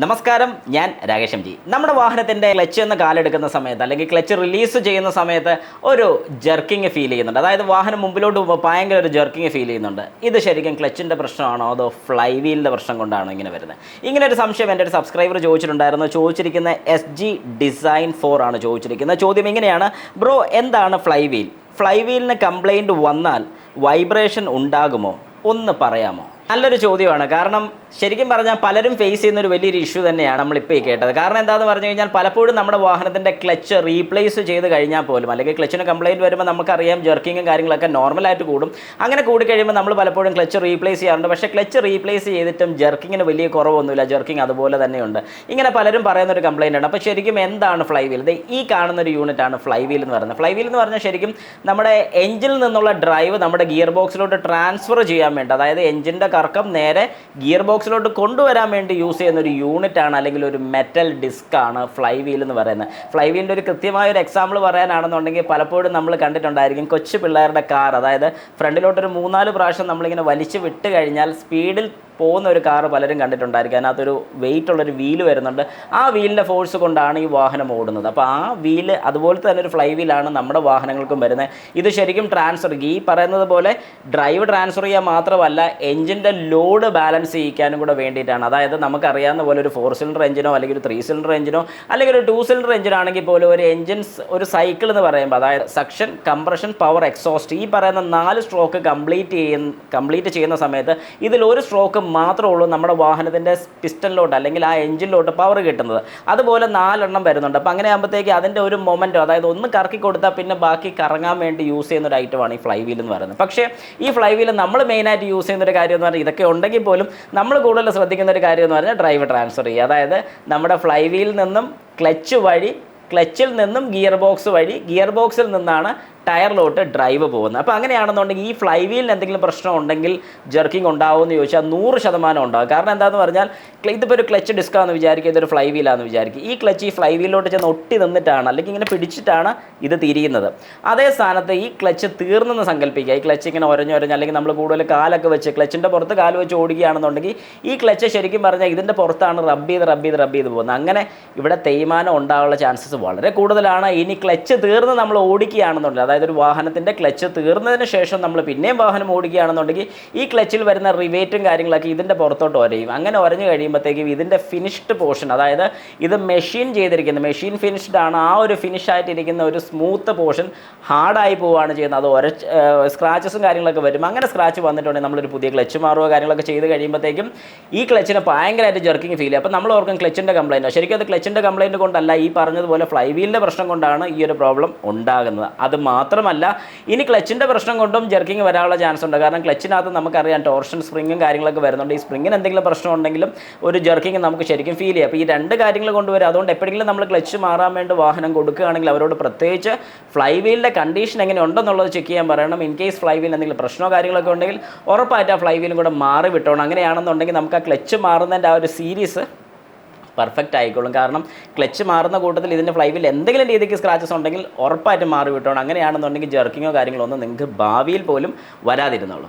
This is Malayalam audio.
നമസ്കാരം, ഞാൻ രാകേഷ് എം ജി. നമ്മുടെ വാഹനത്തിൻ്റെ ക്ലച്ച് എന്ന കാലെടുക്കുന്ന സമയത്ത് അല്ലെങ്കിൽ ക്ലച്ച് റിലീസ് ചെയ്യുന്ന സമയത്ത് ഒരു ജർക്കിങ് ഫീൽ ചെയ്യുന്നുണ്ട്. അതായത് വാഹനം മുമ്പിലോട്ട് പോകുമ്പോൾ ഭയങ്കര ഒരു ജർക്കിങ് ഫീൽ ചെയ്യുന്നുണ്ട്. ഇത് ശരിക്കും ക്ലച്ചിൻ്റെ പ്രശ്നമാണോ അതോ ഫ്ലൈ വീലിൻ്റെ പ്രശ്നം കൊണ്ടാണോ ഇങ്ങനെ വരുന്നത്? ഇങ്ങനെ ഒരു സംശയം എൻ്റെ ഒരു സബ്സ്ക്രൈബർ ചോദിച്ചിട്ടുണ്ടായിരുന്നു. ചോദിച്ചിരിക്കുന്ന SG Design 4 ആണ് ചോദിച്ചിരിക്കുന്നത്. ചോദ്യം ഇങ്ങനെയാണ്: ബ്രോ, എന്താണ് ഫ്ലൈ വീൽ? ഫ്ലൈ വീലിന് കംപ്ലൈൻറ്റ് വന്നാൽ വൈബ്രേഷൻ ഉണ്ടാകുമോ? ഒന്ന് പറയാമോ? നല്ലൊരു ചോദ്യമാണ്. കാരണം ശരിക്കും പറഞ്ഞാൽ പലരും ഫേസ് ചെയ്യുന്ന ഒരു വലിയൊരു ഇഷ്യൂ തന്നെയാണ് നമ്മളിപ്പോൾ ഈ കേട്ടത്. കാരണം എന്താണെന്ന് പറഞ്ഞു കഴിഞ്ഞാൽ പലപ്പോഴും നമ്മുടെ വാഹനത്തിൻ്റെ ക്ലച്ച് റീപ്ലേസ് ചെയ്ത് കഴിഞ്ഞാൽ പോലും, അല്ലെങ്കിൽ ക്ലച്ചിന് കംപ്ലയിൻറ്റ് വരുമ്പോൾ നമുക്കറിയാം ജർക്കിങ്ങും കാര്യങ്ങളൊക്കെ നോർമലായിട്ട് കൂടും. അങ്ങനെ കൂടിക്കഴിയുമ്പോൾ നമ്മൾ പലപ്പോഴും ക്ലച്ച് റീപ്ലേസ് ചെയ്യാറുണ്ട്. പക്ഷേ ക്ലച്ച് റീപ്ലേസ് ചെയ്തിട്ടും ജർക്കിങ്ങിന് വലിയ കുറവൊന്നുമില്ല, ജർക്കിങ് അതുപോലെ തന്നെയുണ്ട്. ഇങ്ങനെ പലരും പറയുന്നൊരു കംപ്ലയിൻ്റ് ആണ്. അപ്പോൾ ശരിക്കും എന്താണ് ഫ്ലൈ വീൽ? ഈ കാണുന്നൊരു യൂണിറ്റാണ് ഫ്ലൈ വീൽ എന്ന് പറയുന്നത്. ഫ്ലൈ വീൽ എന്ന് പറഞ്ഞാൽ ശരിക്കും നമ്മുടെ എഞ്ചിനിൽ നിന്നുള്ള ഡ്രൈവ് നമ്മുടെ ഗിയർ ബോക്സിലോട്ട് ട്രാൻസ്ഫർ ചെയ്യാൻ വേണ്ടി, അതായത് എഞ്ചിൻ്റെ കറക്കം നേരെ ഗിയർ ബോക്സിലോട്ട് കൊണ്ടുവരാൻ വേണ്ടി യൂസ് ചെയ്യുന്ന ഒരു യൂണിറ്റാണ്, അല്ലെങ്കിൽ ഒരു മെറ്റൽ ഡിസ്ക്കാണ് ഫ്ലൈ വീൽ എന്ന് പറയുന്നത്. ഫ്ലൈ വീലിൻ്റെ ഒരു കൃത്യമായ ഒരു എക്സാമ്പിൾ പറയാനാണെന്നുണ്ടെങ്കിൽ പലപ്പോഴും നമ്മൾ കണ്ടിട്ടുണ്ടായിരിക്കും കൊച്ചു പിള്ളേരുടെ കാർ, അതായത് ഫ്രണ്ടിലോട്ടൊരു 3-4 പ്രാവശ്യം നമ്മളിങ്ങനെ വലിച്ചു വിട്ട് കഴിഞ്ഞാൽ സ്പീഡിൽ പോകുന്ന ഒരു കാറ് പലരും കണ്ടിട്ടുണ്ടായിരിക്കും. അതിനകത്തൊരു വെയിറ്റ് ഉള്ളൊരു വീല് വരുന്നുണ്ട്. ആ വീലിൻ്റെ ഫോഴ്സ് കൊണ്ടാണ് ഈ വാഹനം ഓടുന്നത്. അപ്പോൾ ആ വീല് അതുപോലത്തെ തന്നെ ഒരു ഫ്ലൈ വീലാണ് നമ്മുടെ വാഹനങ്ങൾക്കും വരുന്നത്. ഇത് ശരിക്കും ട്രാൻസ്ഫർ, ഈ പറയുന്നത് പോലെ ഡ്രൈവ് ട്രാൻസ്ഫർ ചെയ്യാൻ മാത്രമല്ല, എഞ്ചിൻ്റെ ലോഡ് ബാലൻസ് ചെയ്യിക്കാനും കൂടെ വേണ്ടിയിട്ടാണ്. അതായത് നമുക്കറിയാവുന്ന പോലെ ഒരു 4 സിലിണ്ടർ എഞ്ചിനോ അല്ലെങ്കിൽ ഒരു 3 സിലിണ്ടർ എഞ്ചിനോ അല്ലെങ്കിൽ ഒരു 2 സിലിണ്ടർ എഞ്ചിനാണെങ്കിൽ പോലും ഒരു എഞ്ചിൻസ് ഒരു സൈക്കിൾ എന്ന് പറയുമ്പോൾ, അതായത് സക്ഷൻ, കംപ്രഷൻ, പവർ, എക്സോസ്റ്റ്, ഈ പറയുന്ന 4 സ്ട്രോക്ക് കംപ്ലീറ്റ് ചെയ്യുന്ന സമയത്ത് ഇതിലൊരു സ്ട്രോക്ക് മാത്രമേ ഉള്ളൂ നമ്മുടെ വാഹനത്തിൻ്റെ പിസ്റ്റണിലോട്ട് അല്ലെങ്കിൽ ആ എഞ്ചിനിലോട്ട് പവർ കിട്ടുന്നത്. അതുപോലെ 4 എണ്ണം വരുന്നുണ്ട്. അപ്പോൾ അങ്ങനെ ആകുമ്പോഴത്തേക്ക് അതിൻ്റെ ഒരു മൊമെൻറ്റോ, അതായത് ഒന്ന് കറക്കി കൊടുത്താൽ പിന്നെ ബാക്കി കറങ്ങാൻ വേണ്ടി യൂസ് ചെയ്യുന്ന ഒരു ഐറ്റമാണ് ഈ ഫ്ലൈ വീൽ എന്ന് പറയുന്നത്. പക്ഷേ ഈ ഫ്ലൈ വീൽ നമ്മൾ മെയിനായിട്ട് യൂസ് ചെയ്യുന്ന ഒരു കാര്യം എന്ന് പറഞ്ഞാൽ, ഇതൊക്കെ ഉണ്ടെങ്കിൽ പോലും നമ്മൾ കൂടുതൽ ശ്രദ്ധിക്കുന്ന ഒരു കാര്യം എന്ന് പറഞ്ഞാൽ ഡ്രൈവ് ട്രാൻസ്ഫർ ചെയ്യുക. അതായത് നമ്മുടെ ഫ്ലൈ വീലിൽ നിന്നും ക്ലച്ച് വഴി, ക്ലച്ചിൽ നിന്നും ഗിയർ ബോക്സ് വഴി, ഗിയർ ബോക്സിൽ നിന്നാണ് ടയറിലോട്ട് ഡ്രൈവ് പോകുന്നത്. അപ്പോൾ അങ്ങനെയാണെന്നുണ്ടെങ്കിൽ ഈ ഫ്ലൈ വീലിന് എന്തെങ്കിലും പ്രശ്നം ഉണ്ടെങ്കിൽ ജർക്കിങ് ഉണ്ടാവുമെന്ന് ചോദിച്ചാൽ 100% ഉണ്ടാകും. കാരണം എന്താണെന്ന് പറഞ്ഞാൽ, ഇതിപ്പോൾ ഒരു ക്ലച്ച് ഡിസ്കാന്ന് വിചാരിക്കുക, ഇതൊരു ഫ്ലൈ വീലാണെന്ന് വിചാരിക്കുക. ഈ ക്ലച്ച് ഈ ഫ്ലൈ വീലിലോട്ട് ചെന്ന് ഒട്ടി നിന്നിട്ടാണ്, അല്ലെങ്കിൽ ഇങ്ങനെ പിടിച്ചിട്ടാണ് ഇത് തിരിയുന്നത്. അതേ സ്ഥാനത്ത് ഈ ക്ലച്ച് തീർന്നെന്ന് സങ്കല്പിക്കുക. ഈ ക്ലച്ച് ഇങ്ങനെ ഒരഞ്ഞൊരഞ്ഞ്, അല്ലെങ്കിൽ നമ്മൾ കൂടുതൽ കാലൊക്കെ വെച്ച് ക്ലച്ചിൻ്റെ പുറത്ത് കാല് വെച്ച് ഓടുകയാണെന്നുണ്ടെങ്കിൽ ഈ ക്ലച്ച് ശരിക്കും പറഞ്ഞാൽ ഇതിൻ്റെ പുറത്താണ് റബ്ബ് ചെയ്ത് പോകുന്നത്. അങ്ങനെ ഇവിടെ തേയ്മാനം ഉണ്ടാകാനുള്ള ചാൻസസ് വളരെ കൂടുതലാണ്. ഇനി ക്ലച്ച് തീർന്ന് നമ്മൾ ഓടിക്കുകയാണെന്നുണ്ടെങ്കിൽ, അതായത് ഒരു വാഹനത്തിൻ്റെ ക്ലച്ച് തീർന്നതിന് ശേഷം നമ്മൾ പിന്നെയും വാഹനം ഓടിക്കുകയാണെന്നുണ്ടെങ്കിൽ ഈ ക്ലച്ചിൽ വരുന്ന റിവേറ്റും കാര്യങ്ങളൊക്കെ ഇതിൻ്റെ പുറത്തോട്ട് ഒരയും. അങ്ങനെ ഒരഞ്ഞു കഴിയുമ്പോഴത്തേക്കും ഇതിൻ്റെ ഫിനിഷ്ഡ് പോർഷൻ, അതായത് ഇത് മെഷീൻ ചെയ്തിരിക്കുന്നത്, മെഷീൻ ഫിനിഷ്ഡ് ആണ്, ആ ഒരു ഫിനിഷ് ആയിട്ടിരിക്കുന്ന ഒരു സ്മൂത്ത് പോർഷൻ ഹാർഡായി പോവുകയാണ് ചെയ്യുന്നത്. അത് സ്ക്രാച്ചസും കാര്യങ്ങളൊക്കെ വരും. അങ്ങനെ സ്ക്രാച്ച് വന്നിട്ടുണ്ടെങ്കിൽ നമ്മളൊരു പുതിയ ക്ലച്ച് മാറുക കാര്യങ്ങളൊക്കെ ചെയ്ത് കഴിയുമ്പോഴത്തേക്കും ഈ ക്ലച്ചിന് ഭയങ്കരമായിട്ട് ജർക്കിങ് ഫീൽ ചെയ്യും. അപ്പോൾ നമ്മൾ ഓർക്കും ക്ലച്ചിൻ്റെ കംപ്ലയിൻറ്റ്. ശരിക്കും അത് ക്ലച്ചിൻ്റെ കംപ്ലയിൻറ്റ് കൊണ്ടല്ല, ഈ പറഞ്ഞതുപോലെ ഫ്ലൈ വീലിൻ്റെ പ്രശ്നം കൊണ്ടാണ് ഈ ഒരു പ്രോബ്ലം ഉണ്ടാകുന്നത്. അത് മാത്രമല്ല, ഇനി ക്ലച്ചിൻ്റെ പ്രശ്നം കൊണ്ടും ജർക്കിങ് വരാനുള്ള ചാൻസ് ഉണ്ട്. കാരണം ക്ലച്ചിനകത്ത് നമുക്കറിയാം ടോർഷൻ സ്പ്രിങ്ങും കാര്യങ്ങളൊക്കെ വരുന്നുണ്ട്. ഈ സ്പ്രിങ്ങിന് എന്തെങ്കിലും പ്രശ്നം ഉണ്ടെങ്കിലും ഒരു ജർക്കിങ് നമുക്ക് ശരിക്കും ഫീൽ ചെയ്യും. അപ്പോൾ ഈ 2 കാര്യങ്ങൾ കൊണ്ടുവരും. അതുകൊണ്ട് എപ്പോഴെങ്കിലും നമ്മൾ ക്ലച്ച് മാറാൻ വേണ്ടി വാഹനം കൊടുക്കുകയാണെങ്കിൽ അവരോട് പ്രത്യേകിച്ച് ഫ്ലൈ വീലിൻ്റെ കണ്ടീഷൻ എങ്ങനെ ഉണ്ടെന്നുള്ളത് ചെക്ക് ചെയ്യാൻ പറയണം. ഇൻ കേസ് ഫ്ലൈ വീൽ എന്തെങ്കിലും പ്രശ്നമോ കാര്യങ്ങളൊക്കെ ഉണ്ടെങ്കിൽ ഉറപ്പായിട്ട് ആ ഫ്ലൈ വീലും കൂടെ മാറി വിട്ടോണം. അങ്ങനെയാണെന്നുണ്ടെങ്കിൽ നമുക്ക് ആ ക്ലച്ച് മാറുന്നതിൻ്റെ ആ ഒരു സീരീസ് പെർഫെക്റ്റ് ആയിക്കോളും. കാരണം ക്ലച്ച് മാറുന്ന കൂട്ടത്തിൽ ഇതിൻ്റെ ഫ്ലൈ വീൽ എന്തെങ്കിലും രീതിക്ക് സ്ക്രാച്ചസ് ഉണ്ടെങ്കിൽ ഉറപ്പായിട്ടും മാറി വിട്ടോണം. അങ്ങനെയാണെന്നുണ്ടെങ്കിൽ ജർക്കിങ്ങോ കാര്യങ്ങളോ ഒന്നും നിങ്ങൾക്ക് ഭാവിയിൽ പോലും വരാതിരുന്നുള്ളൂ.